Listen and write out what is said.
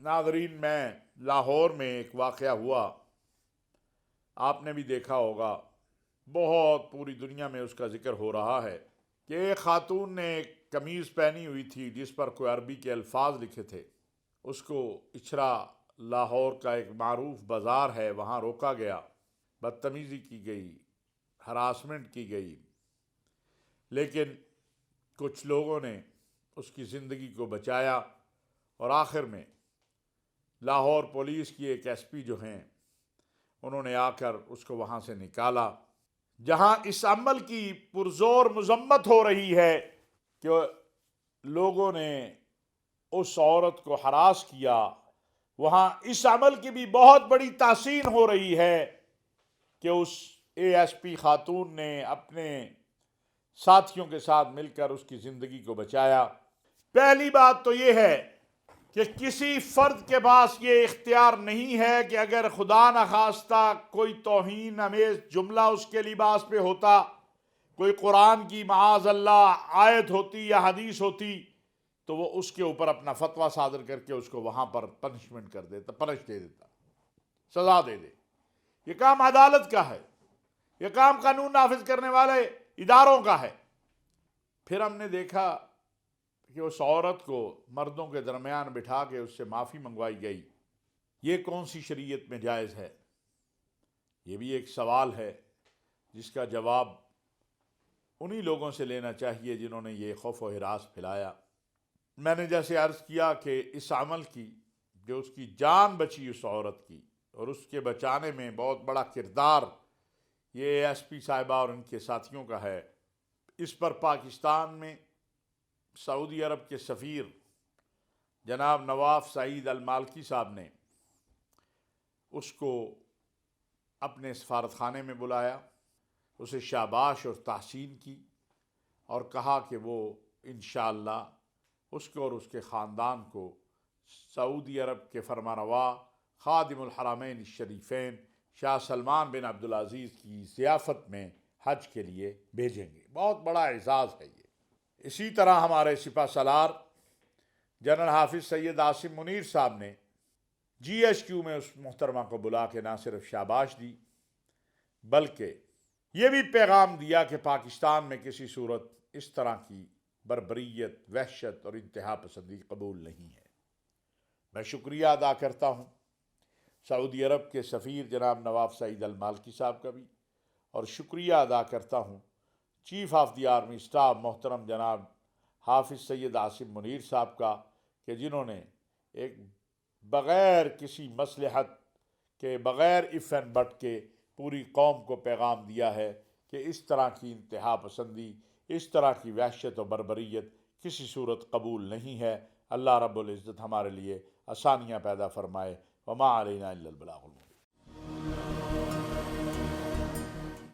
ناظرین، میں لاہور میں ایک واقعہ ہوا، آپ نے بھی دیکھا ہوگا، بہت پوری دنیا میں اس کا ذکر ہو رہا ہے کہ ایک خاتون نے ایک قمیض پہنی ہوئی تھی جس پر کوئی عربی کے الفاظ لکھے تھے۔ اس کو اچھرا لاہور کا ایک معروف بازار ہے، وہاں روکا گیا، بدتمیزی کی گئی، ہراسمنٹ کی گئی، لیکن کچھ لوگوں نے اس کی زندگی کو بچایا اور آخر میں لاہور پولیس کی ایک ایس پی جو ہیں انہوں نے آ کر اس کو وہاں سے نکالا۔ جہاں اس عمل کی پرزور مذمت ہو رہی ہے کہ لوگوں نے اس عورت کو ہراس کیا، وہاں اس عمل کی بھی بہت بڑی تحسین ہو رہی ہے کہ اس اے ایس پی خاتون نے اپنے ساتھیوں کے ساتھ مل کر اس کی زندگی کو بچایا۔ پہلی بات تو یہ ہے کہ کسی فرد کے پاس یہ اختیار نہیں ہے کہ اگر خدا نخواستہ کوئی توہین امیز جملہ اس کے لباس پہ ہوتا، کوئی قرآن کی معاذ اللہ آیت ہوتی یا حدیث ہوتی، تو وہ اس کے اوپر اپنا فتویٰ صادر کر کے اس کو وہاں پر پنشمنٹ کر دیتا، پنش دے دیتا، سزا دے دے۔ یہ کام عدالت کا ہے، یہ کام قانون نافذ کرنے والے اداروں کا ہے۔ پھر ہم نے دیکھا کہ اس عورت کو مردوں کے درمیان بٹھا کے اس سے معافی منگوائی گئی۔ یہ کون سی شریعت میں جائز ہے؟ یہ بھی ایک سوال ہے جس کا جواب انہی لوگوں سے لینا چاہیے جنہوں نے یہ خوف و ہراس پھیلایا۔ میں نے جیسے عرض کیا کہ اس عمل کی جو اس کی جان بچی اس عورت کی، اور اس کے بچانے میں بہت بڑا کردار یہ ایس پی صاحبہ اور ان کے ساتھیوں کا ہے۔ اس پر پاکستان میں سعودی عرب کے سفیر جناب نواف سعید المالکی صاحب نے اس کو اپنے سفارت خانے میں بلایا، اسے شاباش اور تحسین کی اور کہا کہ وہ انشاءاللہ اس کو اور اس کے خاندان کو سعودی عرب کے فرمانروا خادم الحرمین الشریفین شاہ سلمان بن عبدالعزیز کی ضیافت میں حج کے لیے بھیجیں گے۔ بہت بڑا اعزاز ہے یہ۔ اسی طرح ہمارے سپہ سالار جنرل حافظ سید عاصم منیر صاحب نے جی ایچ کیو میں اس محترمہ کو بلا کے نہ صرف شاباش دی بلکہ یہ بھی پیغام دیا کہ پاکستان میں کسی صورت اس طرح کی بربریت، وحشت اور انتہا پسندی قبول نہیں ہے۔ میں شکریہ ادا کرتا ہوں سعودی عرب کے سفیر جناب نواف سعید المالکی صاحب کا بھی، اور شکریہ ادا کرتا ہوں chief of the army staff محترم جناب حافظ سید عاصم منیر صاحب کا کہ جنہوں نے ایک بغیر کسی مصلحت کے، بغیر اف اینڈ بٹ کے پوری قوم کو پیغام دیا ہے کہ اس طرح کی انتہا پسندی، اس طرح کی وحشت و بربریت کسی صورت قبول نہیں ہے۔ اللہ رب العزت ہمارے لیے آسانیاں پیدا فرمائے۔ وما علینا الا البلاغ المبین۔